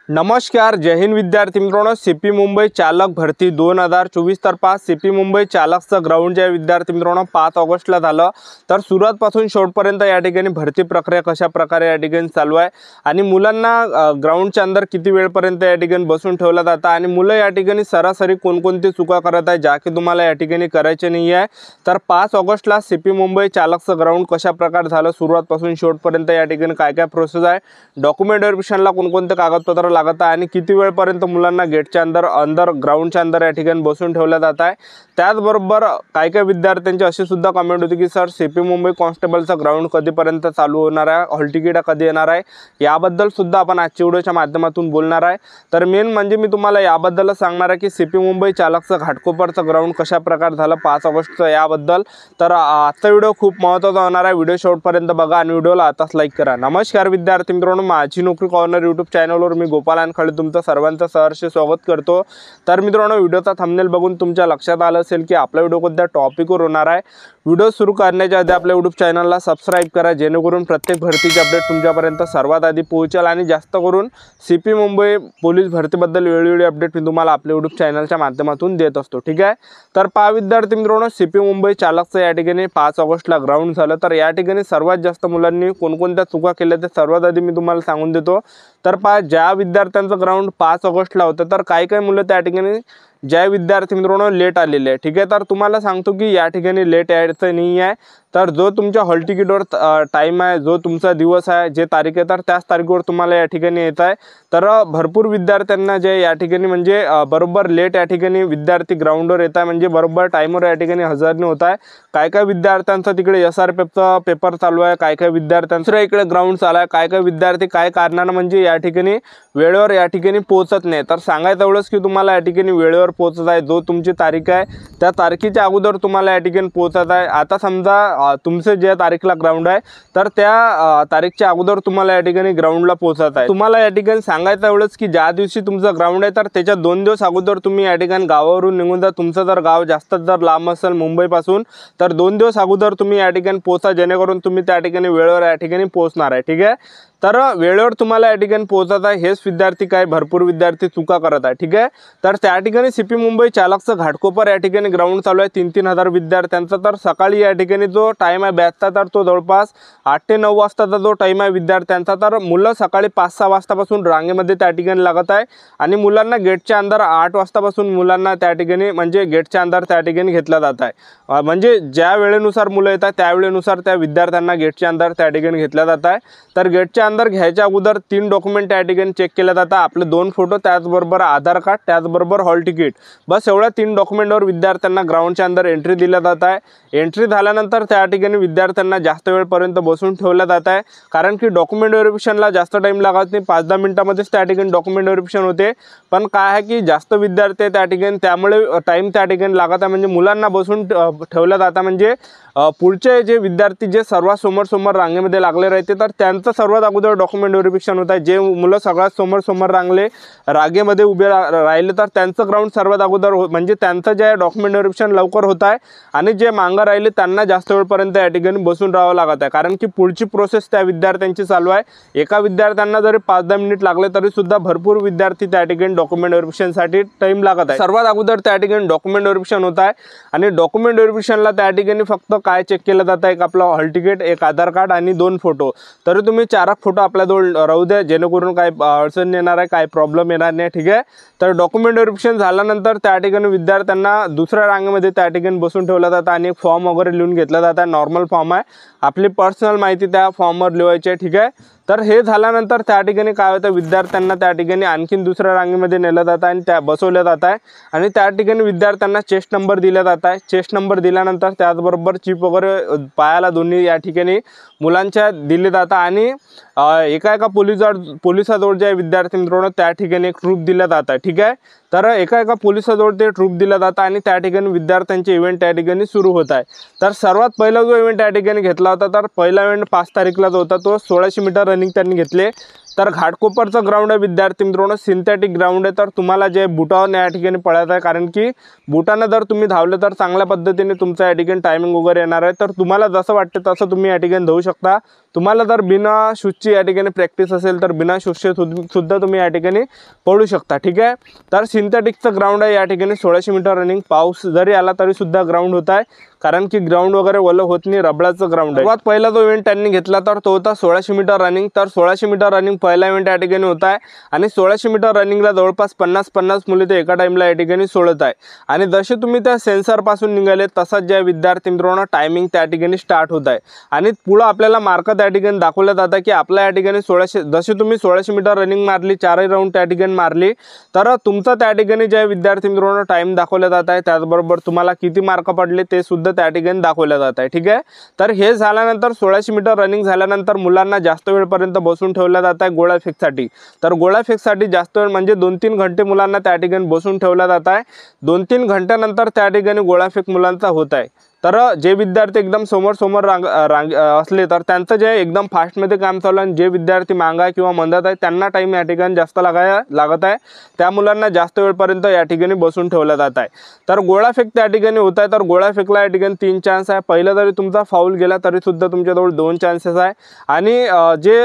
नमस्कार, जय हिंद विद्यार्थी मित्रांनो. सीपी मुंबई चालक भरती 2024 तर 5 सीपी मुंबई चालकचं ग्राउंड जे विद्यार्थी मित्रांनो 5 ऑगस्टला झालं. तर सुरुवातपासून शेवटपर्यंत या ठिकाणी भरती प्रक्रिया कशा प्रकारे या ठिकाणी चालू आहे आणि मुलांना ग्राउंडच्या अंदर किती वेळपर्यंत या ठिकाणी बसून ठेवलं जातं आणि मुलं या ठिकाणी सरासरी कोणकोणती चुका करत आहे ज्या की तुम्हाला या ठिकाणी करायचे नाही आहे. तर 5 ऑगस्टला सीपी मुंबई चालकचं ग्राउंड कशा प्रकारे झालं, सुरुवातपासून शेवटपर्यंत या ठिकाणी काय काय प्रोसेस आहे, डॉक्युमेंट व्हेरिफिकेशनला कोणकोणते कागदपत्र लागत आहे आणि किती वेळपर्यंत मुलांना गेटच्या अंदर ग्राउंडच्या अंदर या ठिकाणी बसून ठेवलं जात आहे. त्याचबरोबर काय काय विद्यार्थ्यांची अशी सुद्धा कमेंट होती की सर सीपी मुंबई कॉन्स्टेबलचं ग्राउंड कधीपर्यंत चालू होणार आहे, हॉल तिकीट कधी येणार आहे, याबद्दल सुद्धा आपण आजच्या व्हिडिओच्या माध्यमातून बोलणार आहे. तर मेन म्हणजे मी तुम्हाला याबद्दलच सांगणार आहे की सीपी मुंबई चालकचं घाटकोपरचं ग्राउंड कशा प्रकारे झालं 5 ऑगस्टचं याबद्दल. तर आजचा व्हिडिओ खूप महत्त्वाचा होणार आहे. व्हिडिओ शेवटपर्यंत बघा आणि व्हिडिओला आताच लाईक करा. नमस्कार विद्यार्थी मित्रांनो, माझी नोकरी कॉर्नर यूट्यूब चॅनलवर मी गोपाल अनखळे तुमचं सर्वांचं सहर्ष स्वागत करतो. तर मित्रांनो, व्हिडिओचा थंबनेल बघून तुमच्या लक्षात आलं असेल की आपला व्हिडिओ कोणत्या टॉपिकवर होणार आहे. व्हिडिओ सुरू करण्याच्या आधी आपल्या यूट्यूब चॅनलला सबस्क्राईब करा जेणेकरून प्रत्येक भरतीचे अपडेट तुमच्यापर्यंत सर्वात आधी पोहोचेल आणि जास्त करून सीपी मुंबई पोलीस भरतीबद्दल वेळोवेळी अपडेट मी तुम्हाला आपल्या यूट्यूब चॅनलच्या माध्यमातून देत असतो. ठीक आहे. तर पहा विद्यार्थी मित्रांनो, सीपी मुंबई चालकचं या ठिकाणी 5 ऑगस्टला ग्राउंड झालं. तर या ठिकाणी सर्वात जास्त मुलांनी कोणकोणत्या चुका केल्या ते सर्वात आधी मी तुम्हाला सांगून देतो. तर पहा, ज्या विद्यार्थ्यांचं ग्राउंड 5 ऑगस्टला होतं तर काही मुलं त्या ठिकाणी ज्या विद्यार्थी मित्रांनो लेट आलेले आहे. ठीक आहे. तर तुम्हाला सांगतो की या ठिकाणी लेट यायचं नाही आहे. तर जो तुमच्या हॉल तिकीटवर टाईम आहे, जो तुमचा दिवस आहे, जे तारीख आहे, तर त्याच तारखेवर तुम्हाला या ठिकाणी येत आहे. तर भरपूर विद्यार्थ्यांना जे या ठिकाणी म्हणजे बरोबर लेट या ठिकाणी विद्यार्थी ग्राउंडवर येत आहे, म्हणजे बरोबर टाईमवर या ठिकाणी हजर नाही होत आहे. काय विद्यार्थ्यांचा तिकडे SRPFचा पेपर चालू आहे, काय विद्यार्थ्यांचं इकडे ग्राउंड चालू आहे, काय विद्यार्थी काय कारणानं म्हणजे या ठिकाणी वेळेवर या ठिकाणी पोहोचत नाही. तर सांगायचं एवढंच की तुम्हाला या ठिकाणी वेळेवर पोहोचत आहे, जो तुमची तारीख आहे त्या तारखेच्या अगोदर तुम्हाला या ठिकाणी पोहोचत आहे. आता समजा तुमचे ज्या तारीखला ग्राउंड आहे तर त्या तारीखच्या अगोदर तुम्हाला या ठिकाणी ग्राउंडला पोहोचत आहे. तुम्हाला या ठिकाणी सांगायचं एवढंच की ज्या दिवशी तुमचं ग्राउंड आहे तर त्याच्या 2 दिवस अगोदर तुम्ही या ठिकाणी गावावरून निघून जा. तुमचं जर गाव जास्तच जर लांब असेल मुंबईपासून तर 2 दिवस अगोदर तुम्ही या ठिकाणी पोहोचा जेणेकरून तुम्ही त्या ठिकाणी वेळेवर या ठिकाणी पोहोचणार आहे. ठीक आहे. तर वेळेवर तुम्हाला या ठिकाणी पोहोचत आहे हेच विद्यार्थी काय भरपूर विद्यार्थी चुका करत आहे. ठीक आहे. तर त्या ठिकाणी सीपी मुंबई चालकचं घाटकोपर या ठिकाणी ग्राउंड चालू आहे 3-3 हजार विद्यार्थ्यांचा. तर सकाळी या ठिकाणी जो टाईम आहे बॅचचा तर तो जवळपास 8 ते 9 वाजताचा जो टाईम आहे विद्यार्थ्यांचा. तर मुलं सकाळी 5-6 वाजतापासून रांगेमध्ये त्या ठिकाणी लागत आहे आणि मुलांना गेटच्या अंदर 8 वाजतापासून मुलांना त्या ठिकाणी म्हणजे गेटच्या अंदर त्या ठिकाणी घेतलं जात आहे. म्हणजे ज्या वेळेनुसार मुलं येतात त्या वेळेनुसार त्या विद्यार्थ्यांना गेटच्या अंदर त्या ठिकाणी घेतलं जात आहे. तर गेटच्या अंदर घ्यायच्या अगोदर 3 डॉक्युमेंट त्या ठिकाणी चेक केले जातात. आपले 2 फोटो, त्याचबरोबर आधार कार्ड, त्याचबरोबर हॉल तिकीट. बस एवढ्या 3 डॉक्युमेंटवर विद्यार्थ्यांना ग्राउंडच्या अंदर एंट्री दिल्या जात आहे. एंट्री झाल्यानंतर त्या ठिकाणी विद्यार्थ्यांना जास्त वेळपर्यंत बसून ठेवलं जात आहे कारण की डॉक्युमेंट व्हेरिफिकेशनला जास्त टाईम लागत नाही. 5-10 मिनिटामध्येच त्या ठिकाणी डॉक्युमेंट व्हेरिफिकेशन होते. पण काय आहे की जास्त विद्यार्थी त्या ठिकाणी त्यामुळे टाईम त्या ठिकाणी लागत आहे. म्हणजे मुलांना बसून ठेवलं जातं. म्हणजे पुढचे जे विद्यार्थी जे सर्वात समोर रांगेमध्ये लागले राहते तर त्यांचं सर्वात अगोदर डॉक्युमेंट व्हेरिफिकेशन होत आहे. जे मुलं सगळ्यात समोर रांगेमध्ये उभे राहिले तर त्यांचं ग्राउंड सर्वात अगोदर म्हणजे त्यांचं जे डॉक्युमेंट व्हेरिफिकेशन लवकर होत आहे आणि जे मागं राहिले त्यांना जास्त वेळपर्यंत या ठिकाणी बसून राहावं लागत आहे कारण की पुढची प्रोसेस त्या विद्यार्थ्यांची चालू आहे. एका विद्यार्थ्यांना जरी 5-10 मिनिट लागले तरी सुद्धा भरपूर विद्यार्थी त्या ठिकाणी डॉक्युमेंट व्हेरिफिकेशनसाठी टाईम लागत आहे. सर्वात अगोदर त्या ठिकाणी डॉक्युमेंट व्हेरिफिकेशन होत आहे आणि डॉक्युमेंट व्हेरिफिकेशनला त्या ठिकाणी फक्त काय चेक केलं जातं, एक आपलं हॉल तिकीट, एक आधार कार्ड आणि 2 फोटो. तरी तुम्ही 4 फोटो आपल्याजवळ राहू द्या जेणेकरून काय अडचण येणार आहे, काय प्रॉब्लेम येणार नाही. ठीक आहे. तर डॉक्युमेंट व्हेरिफिकेशन झाल्यानंतर त्या ठिकाणी विद्यार्थ्यांना दुसऱ्या रांगेमध्ये त्या ठिकाणी बसून ठेवलं जातं आणि एक फॉर्म वगैरे लिहून घेतला जात आहे. नॉर्मल फॉर्म आहे, आपली पर्सनल माहिती त्या फॉर्मवर लिहायची आहे. ठीक आहे. तर हे झाल्यानंतर त्या ठिकाणी काय होतं, विद्यार्थ्यांना त्या ठिकाणी आणखीन दुसऱ्या रांगेमध्ये नेलं जातं आणि त्या बसवल्या जात आहे आणि त्या ठिकाणी विद्यार्थ्यांना चेस्ट नंबर दिला जात आहे. चेस्ट नंबर दिल्यानंतर त्याचबरोबर चिप वगैरे पायाला दोन्ही या ठिकाणी मुलांच्या दिले जातात आणि एका पोलिसाजवळ जे विद्यार्थी मित्रांनो त्या ठिकाणी एक ट्रूप दिलं जातं. ठीक आहे. तर एका पोलिसाजवळ ते ट्रूप दिलं जातं आणि त्या ठिकाणी विद्यार्थ्यांचे इव्हेंट त्या ठिकाणी सुरू होत आहे. तर सर्वात पहिला जो इव्हेंट त्या ठिकाणी घेतला होता तर पहिला इव्हेंट 5 तारीखला जो होता तो 1600 मीटर रनिंग त्यांनी घेतले. तर घाटकोपरचं ग्राउंड आहे विद्यार्थी मित्रांनो, सिंथेटिक ग्राउंड आहे। तर तुम्हाला जे बुटावर या ठिकाणी पळायचं आहे, कारण की बुटानं जर तुम्ही धावले तर चांगल्या पद्धतीने तुमचं या ठिकाणी टायमिंग वगैरे येणार आहे। तर तुम्हाला जसं वाटतं तसं तुम्ही या ठिकाणी धावू शकता। तुम्हाला जर बिना शूजची या ठिकाणी प्रॅक्टिस असेल तर बिना शूजचे सुद्धा तुम्ही या ठिकाणी पळू शकता, ठीक आहे। तर सिंथेटिकचं ग्राउंड आहे, या ठिकाणी 1600 मीटर रनिंग। पाऊस जरी आला तरी सुद्धा ग्राउंड होत आहे, कारण की ग्राउंड वगैरे ओलं होत नाही, रबराचं ग्राउंड आहे। सर्वात पहिला जो इव्हेंट त्यांनी घेतला तर तो होता 1600 मीटर रनिंग। तर 1600 मीटर रनिंग पहिला इव्हेंट या ठिकाणी होत आहे आणि 1600 मीटर रनिंगला जवळपास 50 मुले ते एका टाइमला या ठिकाणी सोडत आहे। आणि जसे तुम्ही त्या सेन्सर पासून निघाले तसंच ज्या विद्यार्थी मित्रांनो टायमिंग त्या ठिकाणी स्टार्ट होत आहे आणि पुढे आपल्याला मार्क त्या ठिकाणी दाखवलं जातं की आपल्या या ठिकाणी 1600 जसे तुम्ही 1600 मीटर रनिंग मारली, 4 राऊंड त्या ठिकाणी मारली, तर तुमचा त्या ठिकाणी ज्या विद्यार्थी मित्रांनो टाइम दाखवला जात आहे, त्याचबरोबर तुम्हाला किती मार्क पडले ते सुद्धा त्या ठिकाणी दाखवलं जात आहे, ठीक आहे। तर हे झाल्यानंतर 1600 मीटर रनिंग झाल्यानंतर मुलांना जास्त वेळपर्यंत बसून ठेवलं जात आहे गोळा फेकसाठी। तर गोळा फेकसाठी जास्त वेळ म्हणजे 2-3 घंटे मुलांना त्या ठिकाणी बसून ठेवलं जात आहे। 2-3 घंट्यानंतर त्या ठिकाणी गोळा फेक मुलांचा होत आहे। तर जे विद्यार्थी एकदम समोर असले तर त्यांचं जे एकदम फास्टमध्ये काम चालू आहे, जे विद्यार्थी मागा किंवा मंदात आहे त्यांना टाईम या ठिकाणी जास्त लागत आहे, त्या मुलांना जास्त वेळपर्यंत या ठिकाणी बसून ठेवलं जात आहे। तर गोळा फेक त्या ठिकाणी होत आहे, तर गोळा फेकला या ठिकाणी 3 चान्स आहे। पहिला जरी तुमचा फाऊल गेला तरी सुद्धा तुमच्याजवळ 2 चान्सेस आहे। आणि जे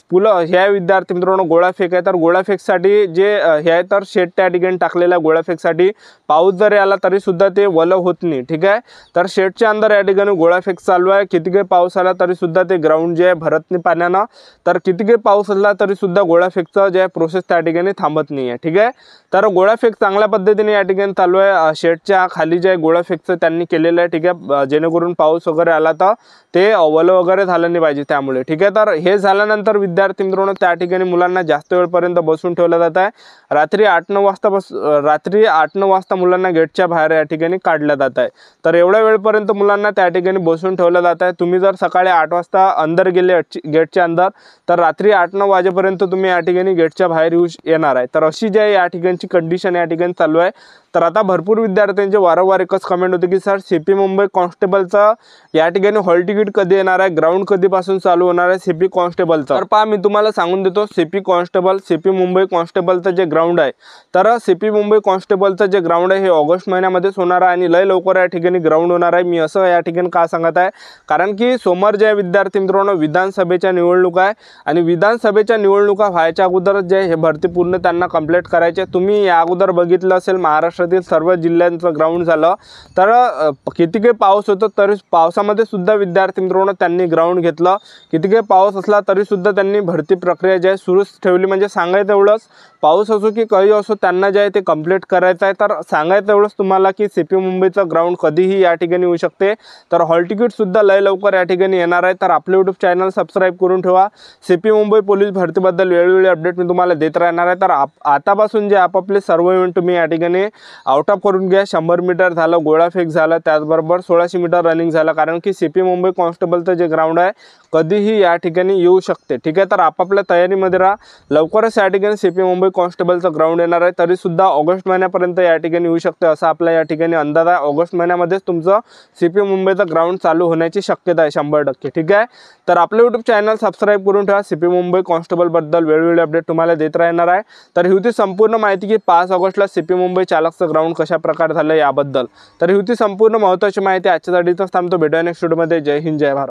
पुलं ह्या विद्यार्थी मित्रांनो गोळा फेक आहे, तर गोळा फेकसाठी जे हे आहे तर शेट त्या ठिकाणी टाकलेला गोळा फेकसाठी पाऊस जरी आला तरी सुद्धा ते वलं होत नाही, ठीक आहे। तर शेटच्या अंदर या ठिकाणी गोळा फेक चालू आहे, किती काही पाऊस आला तरी सुद्धा ते ग्राउंड जे आहे भरत नाही पाण्यानं, तर किती काही पाऊस आला तरी सुद्धा गोळा फेकचं जे प्रोसेस त्या ठिकाणी थांबत नाही आहे, ठीक आहे। तर गोळा फेक चांगल्या पद्धतीने या ठिकाणी चालू आहे। शेटच्या खाली जे गोळा फेकचं त्यांनी केलेलं आहे, ठीक आहे, जेणेकरून पाऊस वगैरे आला तर ते वलं वगैरे झालं नाही पाहिजे त्यामुळे, ठीक आहे। तर हे झाल्यानंतर विद्यार्थी मित्रांनो त्या ठिकाणी मुलांना जास्त वेळपर्यंत बसून ठेवलं जात आहे। रात्री 8-9 वाजता मुलांना गेटच्या बाहेर या ठिकाणी काढलं जात आहे। तर एवढ्या वेळपर्यंत मुलांना त्या ठिकाणी बसून ठेवलं जात आहे। तुम्ही जर सकाळी 8 वाजता अंदर गेले गेटच्या अंदर तर रात्री 8-9 वाजेपर्यंत तुम्ही या ठिकाणी गेटच्या बाहेर येणार आहे। तर अशी जी या ठिकाणची कंडिशन या ठिकाणी चालू आहे। तर आता भरपूर विद्यार्थ्यांचे वारंवार एकच कमेंट होते की सर सीपी मुंबई कॉन्स्टेबलचा या ठिकाणी हॉल तिकीट कधी येणार आहे, ग्राउंड कधीपासून चालू होणार आहे सीपी कॉन्स्टेबलचा। तर पहा मी तुम्हाला सांगून देतो, सीपी मुंबई कॉन्स्टेबलचं जे ग्राउंड आहे, तर सीपी मुंबई कॉन्स्टेबलचं जे ग्राउंड आहे हे ऑगस्ट महिन्यामध्येच होणार आहे आणि लय लवकर या ठिकाणी ग्राउंड होणार आहे। मी असं या ठिकाणी का सांगत आहे, कारण की सोमवार जे विद्यार्थी मित्रांनो विधानसभेच्या निवडणुका आहे आणि विधानसभेच्या निवडणुका व्हायच्या अगोदर जे हे भरती पूर्ण त्यांना कंप्लीट करायचे। तुम्ही या अगोदर बघितलं असेल महाराष्ट्रातील सर्व जिल्ह्यांचं ग्राउंड झालं, तर किती काही पाऊस होतं तरी पावसामध्ये सुद्धा विद्यार्थी मित्रांनो त्यांनी ग्राउंड घेतलं, किती काही पाऊस असला तरी सुद्धा त्यांनी भरती प्रक्रिया जी आहे सुरूच ठेवली। म्हणजे सांगायचं एवढंच, पाऊस असो की काही असो त्यांना जे आहे ते कंप्लीट करायचं आहे। तर सांगायचं एवढंच तुम्हाला की सीपी मुंबईचं ग्राउंड कधीही या ठिकाणी येऊ शकते। तर हॉल तिकीट सुद्धा लय लवकर या ठिकाणी येणार आहे। तर आपले यूट्यूब चॅनल सबस्क्राईब करून ठेवा। सीपी मुंबई पोलीस भरतीबद्दल वेळोवेळी अपडेट मी तुम्हाला देत राहणार आहे। तर आतापासून जे आपापले सर्व इव्हेंट तुम्ही या ठिकाणी आउट ऑफ करून घ्या। 100 मीटर झालं, गोळाफेक झालं, त्याचबरोबर 1600 मीटर रनिंग झालं, कारण की सीपी मुंबई कॉन्स्टेबलचं जे ग्राउंड आहे कधीही या ठिकाणी येऊ शकते, ठीक आहे। तर आपापल्या तयारीमध्ये राहा, लवकरच या ठिकाणी सीपी मुंबई कॉन्स्टेबलचं ग्राउंड येणार आहे। तरी सुद्धा ऑगस्ट महिन्यापर्यंत या ठिकाणी येऊ शकते असं आपल्या या ठिकाणी अंदाज आहे। ऑगस्ट महिन्यामध्येच तुमचं सीपी मुंबईचं ग्राउंड चालू होण्याची शक्यता आहे 100%, ठीक आहे। तर आपलं यूट्यूब चॅनल सबस्क्राईब करून ठेवा। सीपी मुंबई कॉन्स्टेबलबद्दल वेळोवेळी अपडेट तुम्हाला देत राहणार आहे। तर ही होती संपूर्ण माहिती की 5 ऑगस्टला सीपी मुंबई चालकचं ग्राउंड कशा प्रकारे झालं याबद्दल। तर ही होती संपूर्ण महत्त्वाची माहिती आजच्यासाठीच थांबतो, भेटूया नेक्स्ट व्हिडिओमध्ये। जय हिंद, जय भारत।